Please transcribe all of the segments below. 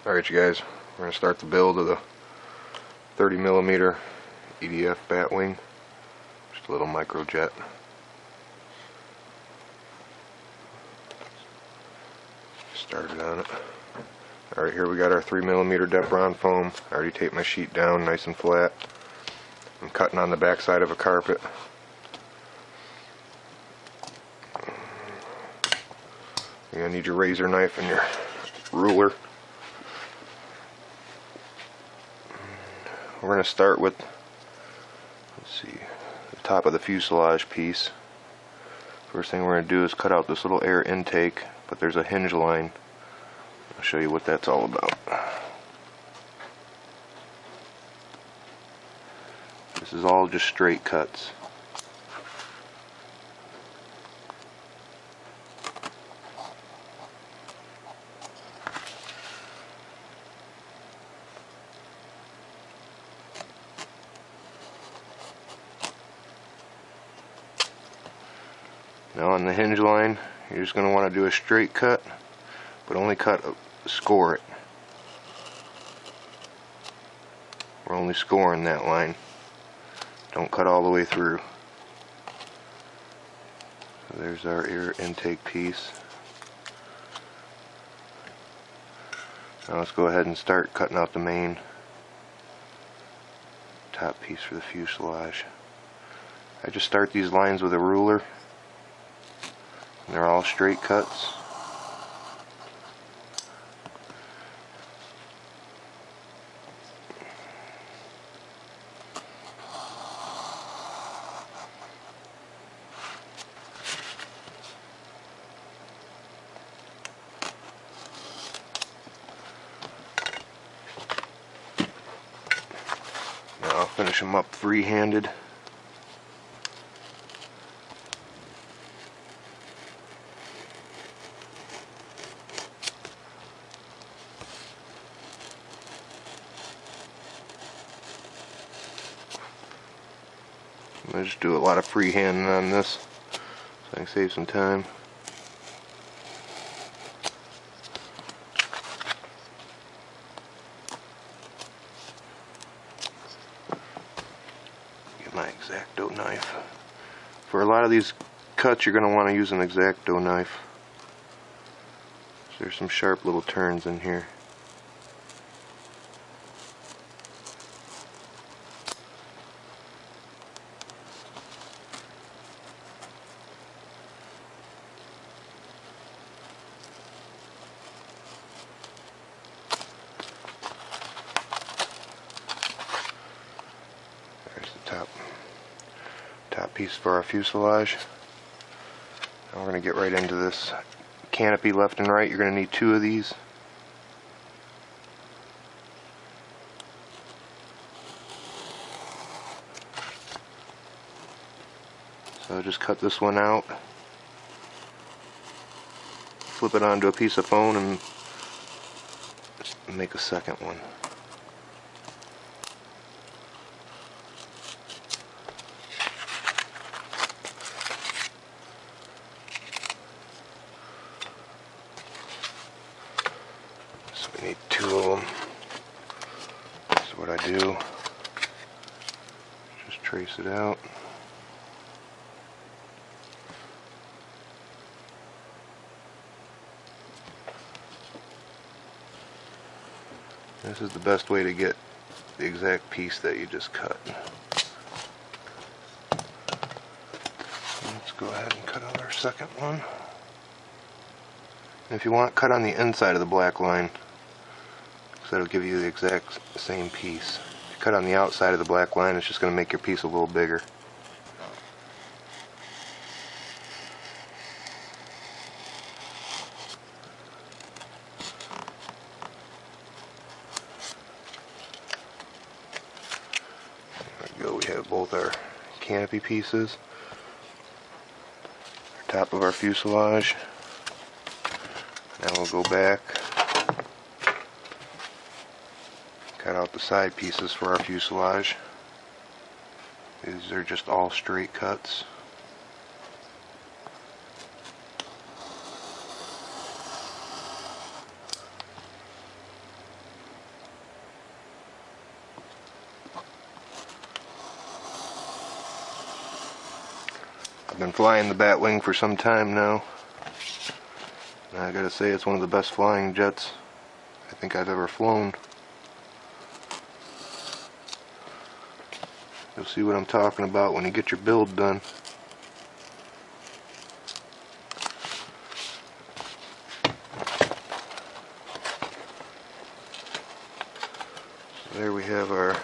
Alright you guys, we're going to start the build of the 30mm EDF Batwing. Just a little microjet. Started on it. Alright, here we got our 3mm Depron foam. I already taped my sheet down nice and flat. I'm cutting on the back side of a carpet. You're going to need your razor knife and your ruler. We're going to start with, let's see, the top of the fuselage piece. First thing we're going to do is cut out this little air intake, but there's a hinge line. I'll show you what that's all about. This is all just straight cuts. Now on the hinge line, you're just going to want to do a straight cut, but only score it. We're only scoring that line. Don't cut all the way through. So there's our air intake piece. Now let's go ahead and start cutting out the main top piece for the fuselage. I just start these lines with a ruler. And they're all straight cuts. Now I'll finish them up free-handed. I'm going to just do a lot of freehanding on this so I can save some time. Get my X-Acto knife. For a lot of these cuts you're going to want to use an X-Acto knife. So there's some sharp little turns in here. Top piece for our fuselage. Now we're going to get right into this canopy left and right. You're going to need 2 of these. So just cut this one out, flip it onto a piece of foam and make a second one. We need 2 of them. So what I do, just trace it out. This is the best way to get the exact piece that you just cut. Let's go ahead and cut out our second one. And if you want, cut on the inside of the black line. That'll give you the exact same piece. If you cut on the outside of the black line, it's just going to make your piece a little bigger. There we go. We have both our canopy pieces, our top of our fuselage. Now we'll go back, cut out the side pieces for our fuselage. These are just all straight cuts. Been flying the Batwing for some time now. And I gotta say, it's one of the best flying jets I think I've ever flown. You'll see what I'm talking about when you get your build done. So there we have our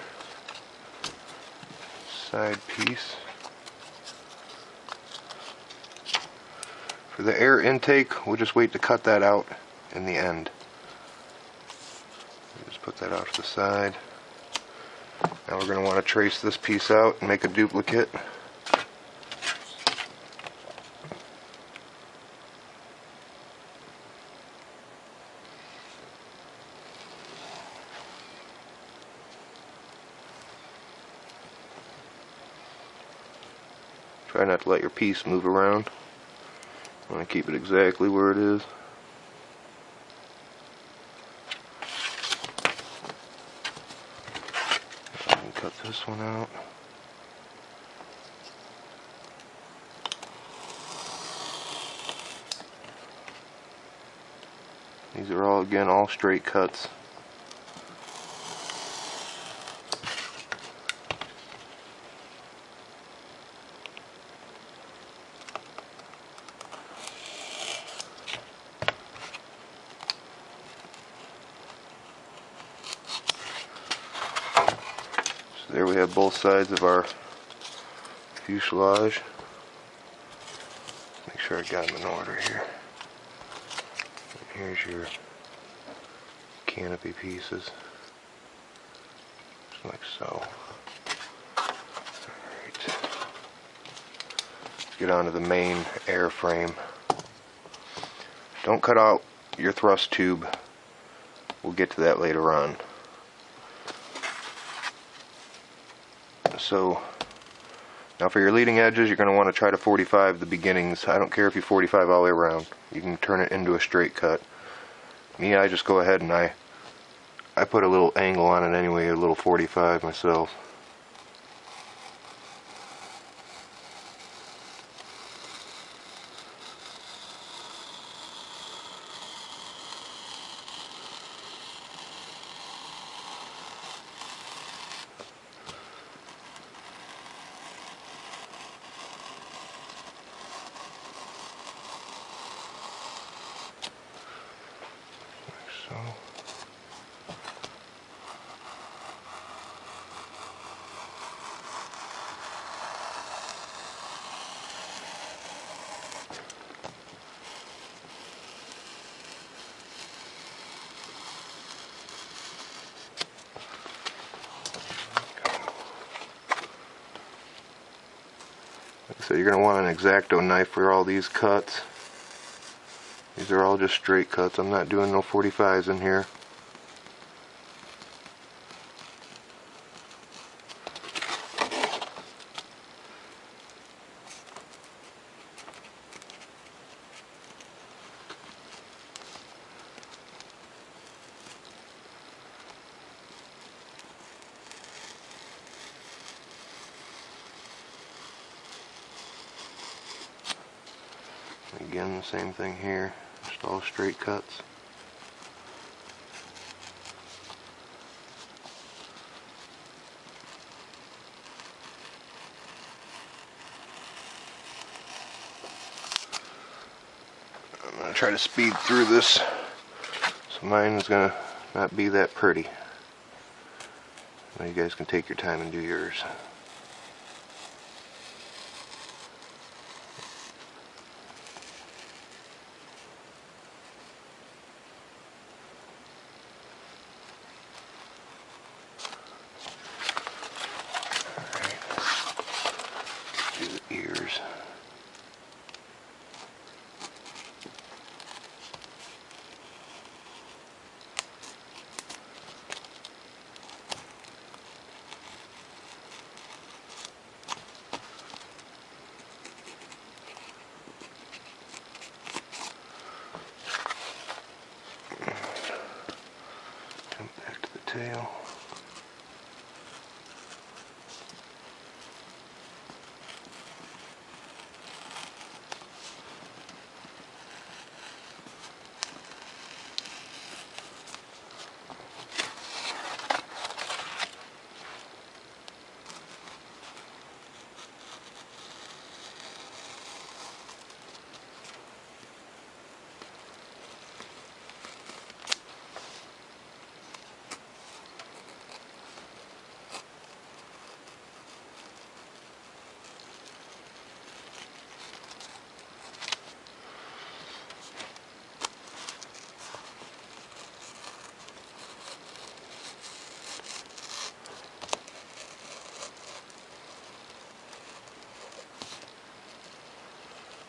side piece. For the air intake, we'll just wait to cut that out in the end. Just put that off to the side. Now we're going to want to trace this piece out and make a duplicate. Try not to let your piece move around. You want to keep it exactly where it is. Cut this one out. These are all, again, all straight cuts. There we have both sides of our fuselage. Make sure I got them in order here. And here's your canopy pieces, just like so. Alright. Let's get onto the main airframe. Don't cut out your thrust tube. We'll get to that later on. So now for your leading edges, you're going to want to try to 45 the beginnings. I don't care if you 45 all the way around. You can turn it into a straight cut. Me, I just go ahead and I put a little angle on it anyway, a little 45 myself. So. So you're going to want an X-Acto knife for all these cuts. These are all just straight cuts. I'm not doing no 45s in here. Again, the same thing here, just all straight cuts. I'm going to try to speed through this, so mine is going to not be that pretty. Now you guys can take your time and do yours. Ears. Jump back to the tail.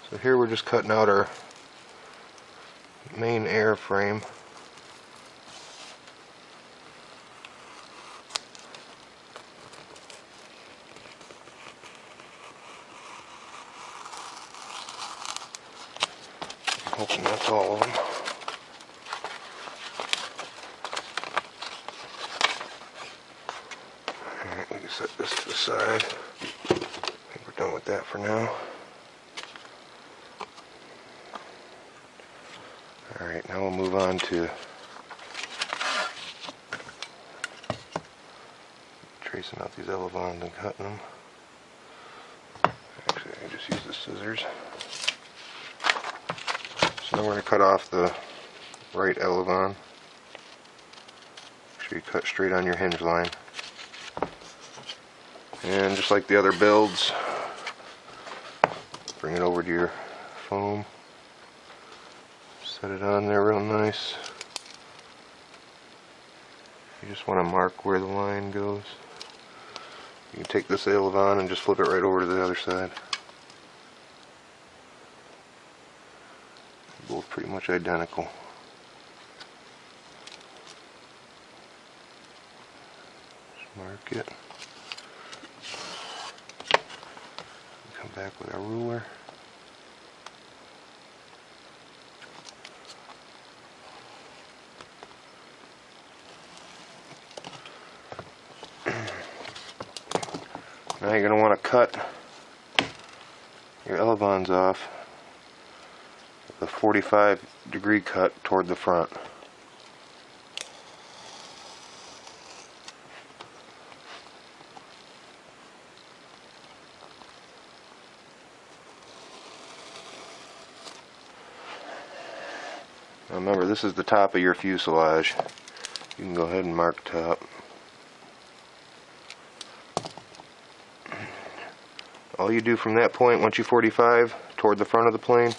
So here we're just cutting out our main airframe. Hoping that's all of them. Alright, we can set this to the side. I think we're done with that for now. Alright, now we'll move on to tracing out these elevons and cutting them. Actually, I can just use the scissors. So now we're going to cut off the right elevon. Make sure you cut straight on your hinge line. And just like the other builds, bring it over to your foam. Set it on there real nice. You just want to mark where the line goes. You can take this elevon and just flip it right over to the other side. Both pretty much identical. Just mark it. Come back with our ruler. Now you're going to want to cut your elevons off with a 45-degree cut toward the front. Now remember, this is the top of your fuselage. You can go ahead and mark top. All you do from that point, once you 45 toward the front of the plane,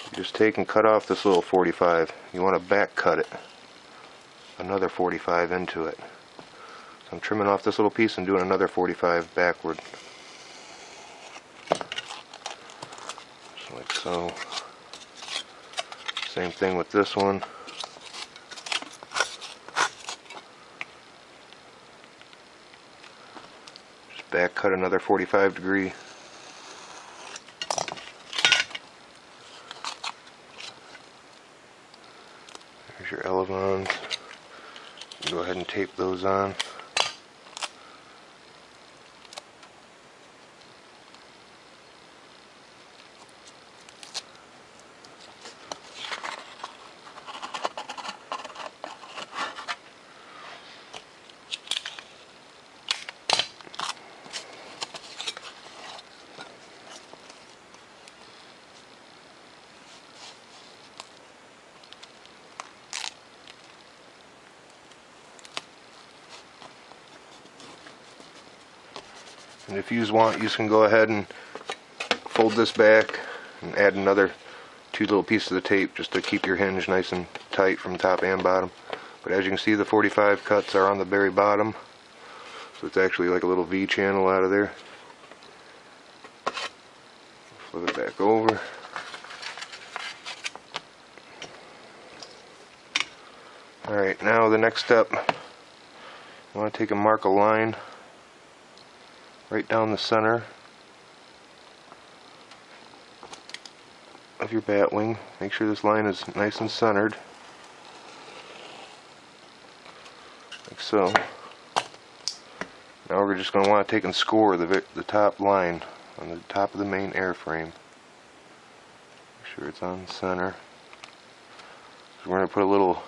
you just take and cut off this little 45. You want to back cut it, another 45 into it. So I'm trimming off this little piece and doing another 45 backward. Just like so. Same thing with this one. Back cut another 45 degree. There's your elevons. Go ahead and tape those on. And if you want, you can go ahead and fold this back and add another 2 little pieces of tape just to keep your hinge nice and tight from top and bottom. But as you can see, the 45 cuts are on the very bottom, so it's actually like a little V channel out of there. Flip it back over. Alright, now the next step, you want to take and mark a line right down the center of your bat wing. Make sure this line is nice and centered, like so. Now we're just going to want to take and score the top line on the top of the main airframe. Make sure it's on center. So we're going to put a little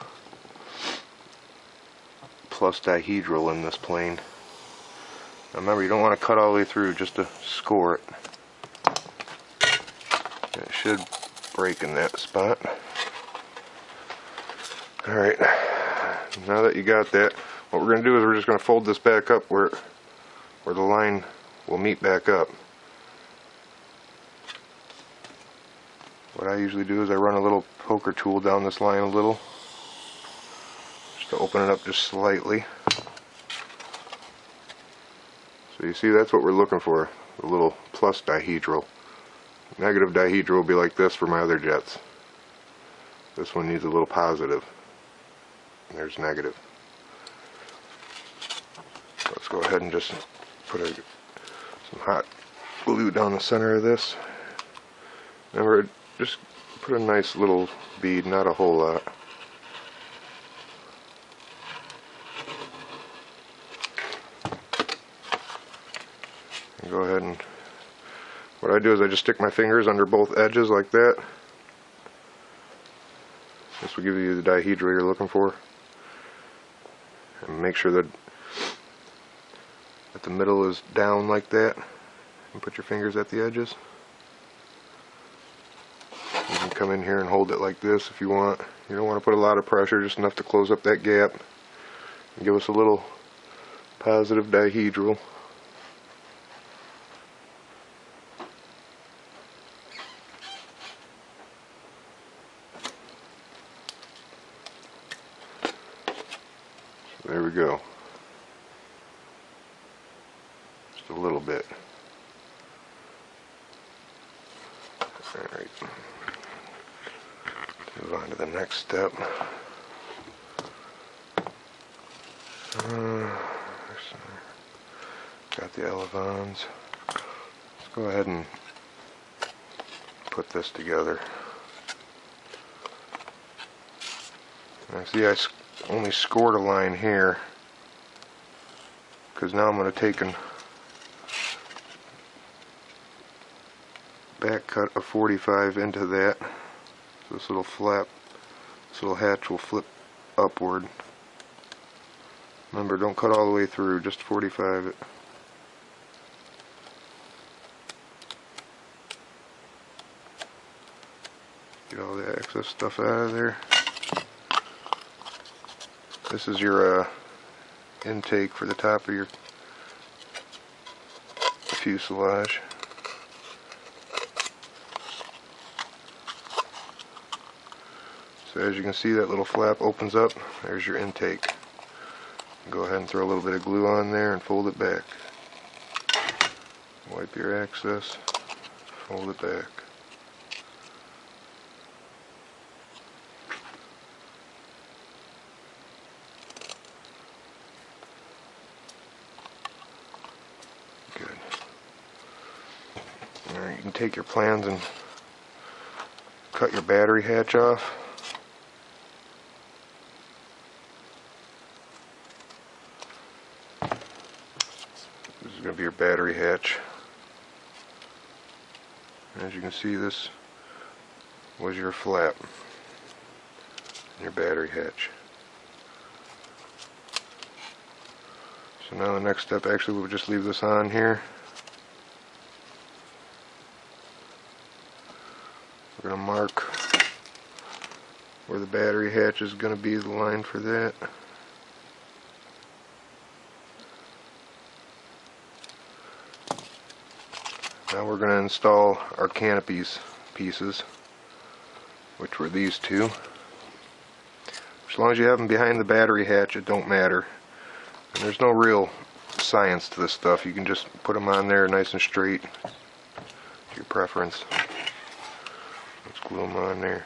plus dihedral in this plane. Now remember, you don't want to cut all the way through, just to score it. And it should break in that spot. Alright, now that you got that, what we're going to do is we're just going to fold this back up where the line will meet back up. What I usually do is I run a little poker tool down this line a little, just to open it up just slightly. So you see, that's what we're looking for. a little plus dihedral. Negative dihedral will be like this for my other jets. This one needs a little positive. And there's negative. Let's go ahead and just put some hot glue down the center of this. Remember, just put a nice little bead, not a whole lot. And go ahead and, what I do is I just stick my fingers under both edges like that. This will give you the dihedral you're looking for. And make sure that the middle is down like that. And put your fingers at the edges. You can come in here and hold it like this if you want. You don't want to put a lot of pressure, just enough to close up that gap and give us a little positive dihedral. So there we go. Just a little bit. Alright. Move on to the next step. Got the elevons. Let's go ahead and put this together. Now see, I only scored a line here because now I'm going to take and back cut a 45 into that. So this little flap, this little hatch will flip upward. Remember, don't cut all the way through, just 45 it. Get all the excess stuff out of there. This is your intake for the top of your fuselage. So as you can see, that little flap opens up. There's your intake. Go ahead and throw a little bit of glue on there and fold it back. Wipe your excess, fold it back. Good. Alright, you can take your plans and cut your battery hatch off. This is going to be your battery hatch. As you can see, this was your flap, your battery hatch. So now the next step, actually we'll just leave this on here. We're going to mark where the battery hatch is going to be, the line for that. Now we're going to install our canopies pieces, which were these two. As long as you have them behind the battery hatch, it don't matter. And there's no real science to this stuff. You can just put them on there nice and straight. It's your preference. Let's glue them on there.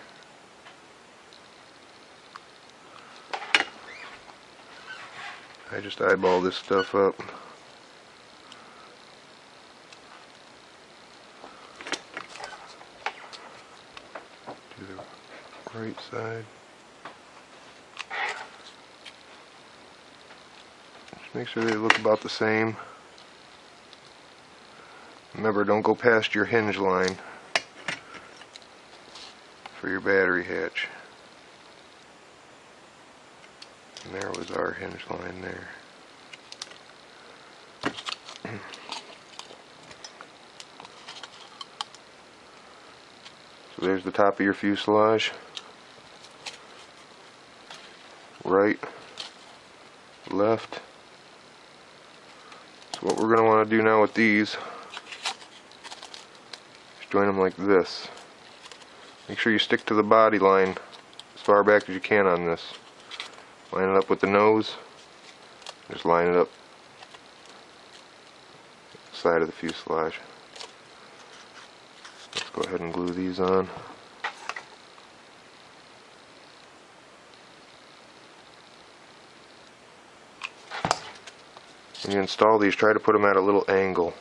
I just eyeball this stuff up. To the right side. Just make sure they look about the same. Remember, don't go past your hinge line for your battery hatch. And there was our hinge line there. So there's the top of your fuselage. Right, left. So what we're going to want to do now with these is join them like this. Make sure you stick to the body line as far back as you can on this. Line it up with the nose. Just line it up side of the fuselage. Let's go ahead and glue these on. When you install these, try to put them at a little angle.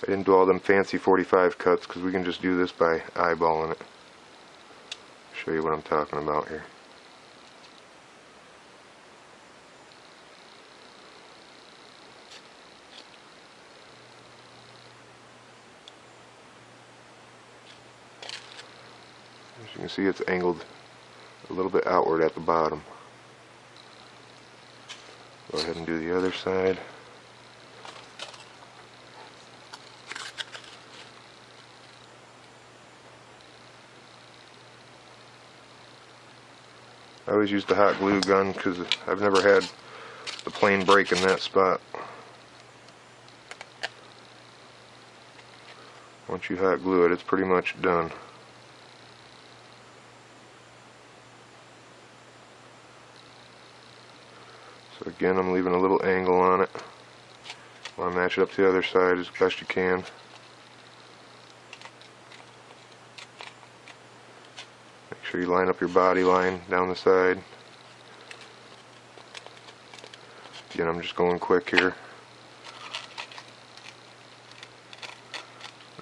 I didn't do all them fancy 45 cuts because we can just do this by eyeballing it. Show you what I'm talking about here. As you can see, it's angled a little bit outward at the bottom. Go ahead and do the other side. I always use the hot glue gun because I've never had the plane break in that spot. Once you hot glue it, it's pretty much done. So again, I'm leaving a little angle on it. Want to match it up to the other side as best you can. Make sure you line up your body line down the side. Again, I'm just going quick here.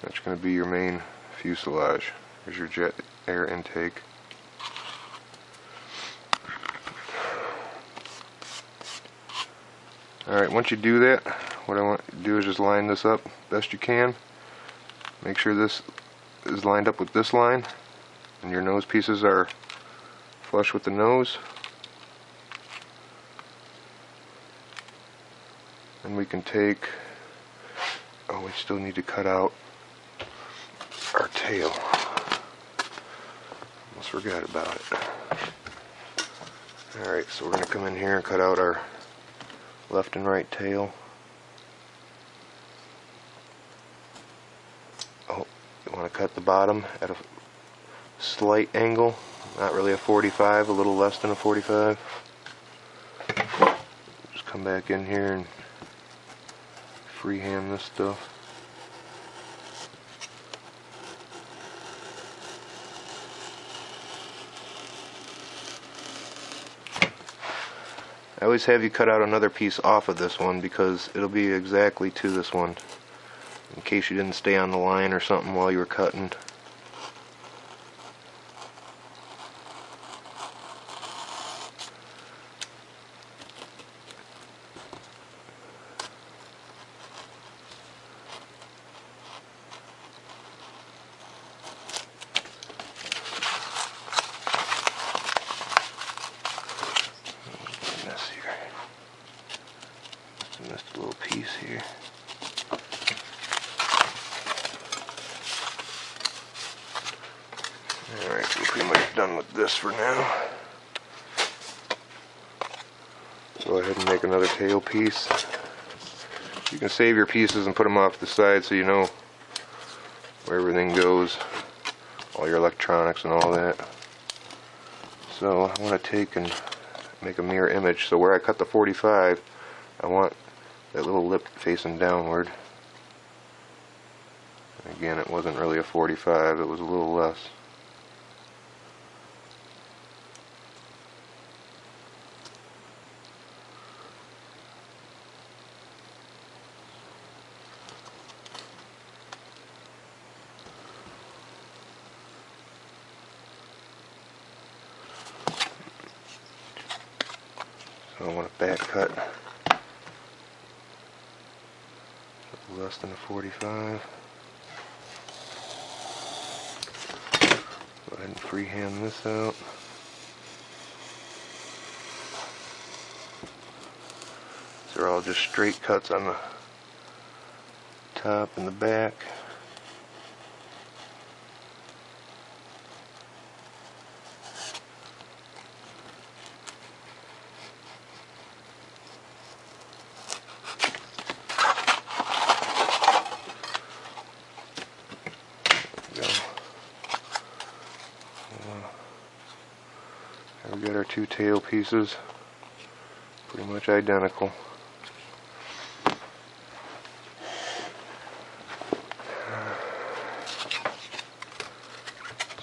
That's going to be your main fuselage. Here's your jet air intake. Alright, once you do that, what I want you to do is just line this up best you can. Make sure this is lined up with this line, and your nose pieces are flush with the nose. And we can take, oh, we still need to cut out our tail. Almost forgot about it. Alright, so we're going to come in here and cut out our left and right tail. Oh, you want to cut the bottom at a slight angle, not really a 45, a little less than a 45. Just come back in here and freehand this stuff. I always have you cut out another piece off of this one because it'll be exactly to this one, in case you didn't stay on the line or something while you were cutting. Missed a little piece here. Alright, we're pretty much done with this for now. Go ahead and make another tail piece. You can save your pieces and put them off to the side so you know where everything goes, all your electronics and all that. So I want to take and make a mirror image. So where I cut the 45, I want that little lip facing downward. Again, it wasn't really a 45, it was a little less. So I want a back cut less than a 45. Go ahead and freehand this out. These are all just straight cuts on the top and the back. We got our two tail pieces, pretty much identical.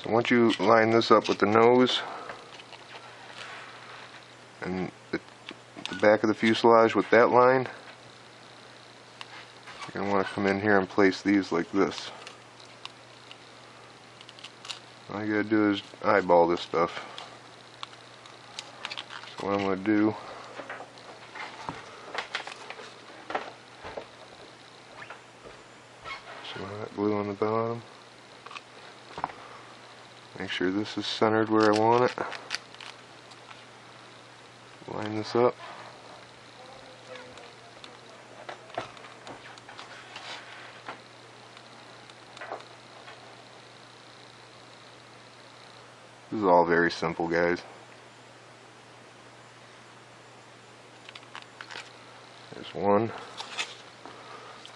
So once you line this up with the nose and the back of the fuselage with that line, you're going to want to come in here and place these like this. All you gotta do is eyeball this stuff. So what I'm gonna do, some of that glue on the bottom. Make sure this is centered where I want it. Line this up. This is all very simple, guys. There's one.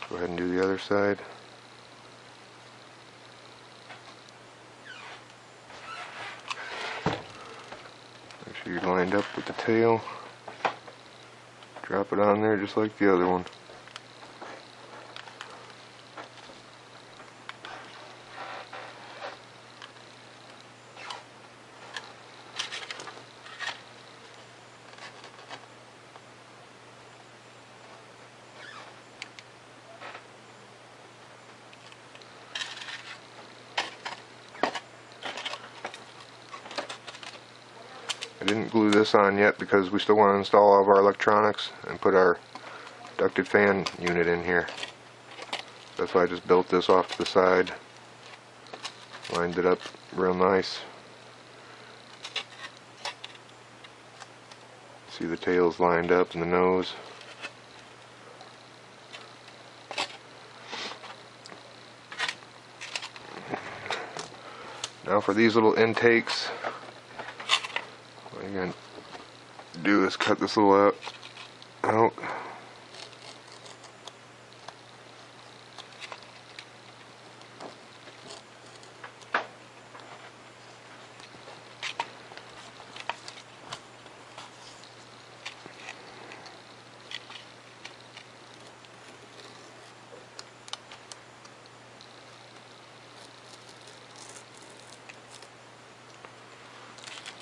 Go ahead and do the other side. Make sure you're lined up with the tail. Drop it on there just like the other one. I didn't glue this on yet because we still want to install all of our electronics and put our ducted fan unit in here. That's why I just built this off to the side, lined it up real nice. See the tail's lined up and the nose. Now for these little intakes, what I'm going to do is cut this little out.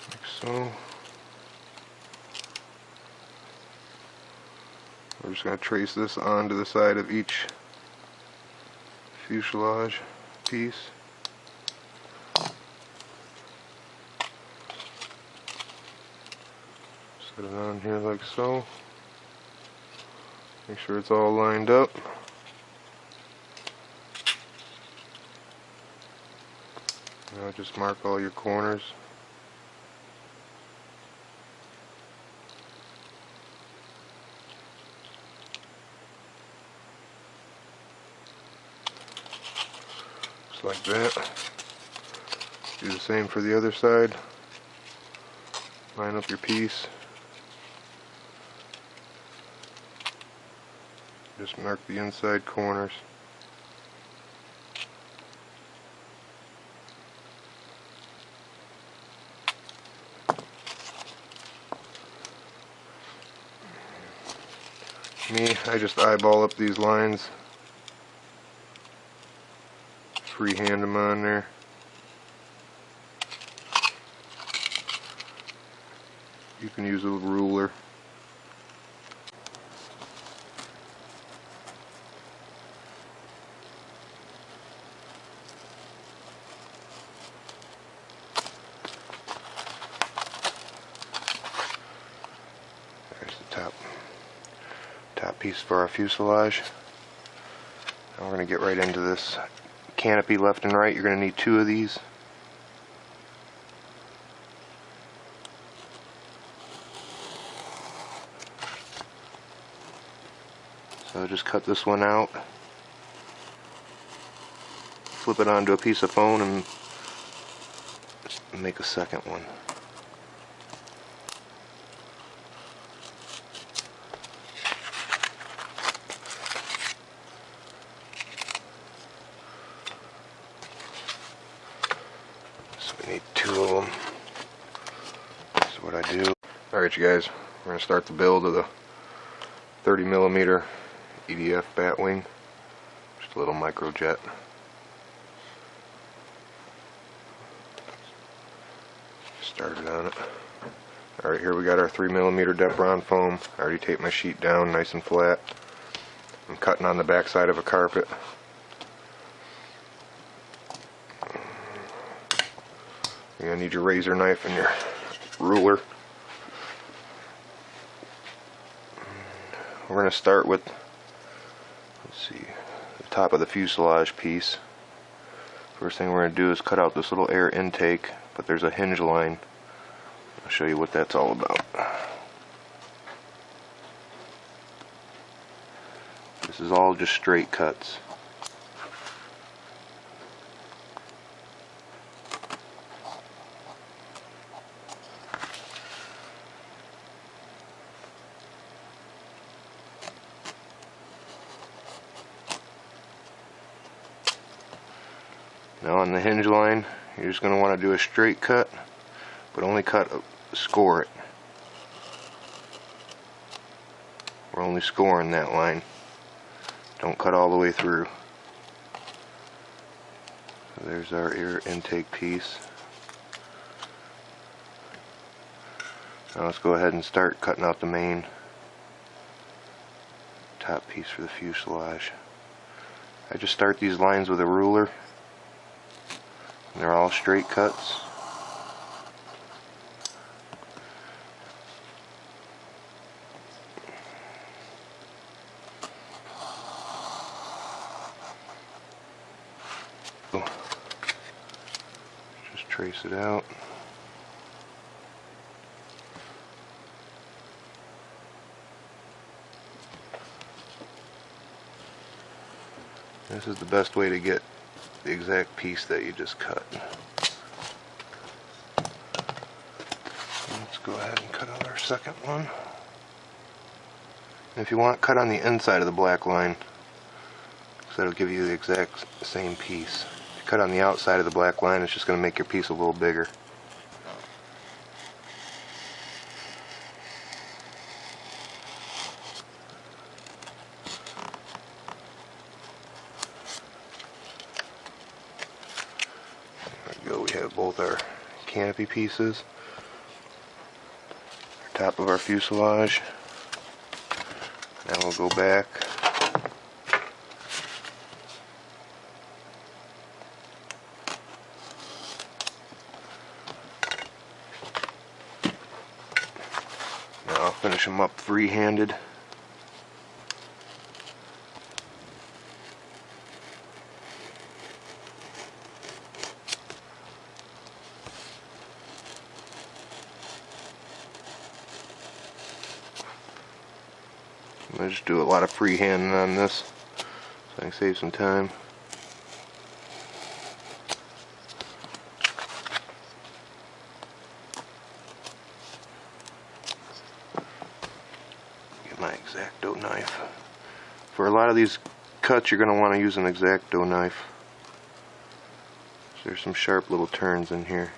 Like so. We're just going to trace this onto the side of each fuselage piece. Set it on here like so. Make sure it's all lined up. Now just mark all your corners. Just like that. Do the same for the other side. Line up your piece. Just mark the inside corners. I just eyeball up these lines. Freehand them on there. You can use a ruler. There's the top piece for our fuselage. Now we're going to get right into this canopy left and right. You're going to need 2 of these. So just cut this one out, flip it onto a piece of foam and make a second one. So we need 2 of them. This is what I do. Alright you guys, we're going to start the build of the 30mm EDF Batwing. Just a little microjet. Started on it. Alright, here we got our 3mm Depron foam. I already taped my sheet down nice and flat. I'm cutting on the back side of a carpet. You're going to need your razor knife and your ruler. We're going to start with, let's see, the top of the fuselage piece. First thing we're going to do is cut out this little air intake, but there's a hinge line. I'll show you what that's all about. This is all just straight cuts. Now on the hinge line, you're just going to want to do a straight cut, but only score it. We're only scoring that line. Don't cut all the way through. So there's our air intake piece. Now let's go ahead and start cutting out the main top piece for the fuselage. I just start these lines with a ruler. And they're all straight cuts. Just trace it out. This is the best way to get the exact piece that you just cut. Let's go ahead and cut out our second one. And if you want, cut on the inside of the black line, because that'll give you the exact same piece. If you cut on the outside of the black line, it's just going to make your piece a little bigger. We have both our canopy pieces, top of our fuselage. Now we'll go back. Now I'll finish them up free-handed. I'm going to just do a lot of freehanding on this so I can save some time. Get my X-Acto knife. For a lot of these cuts, you're going to want to use an X-Acto knife. So there's some sharp little turns in here.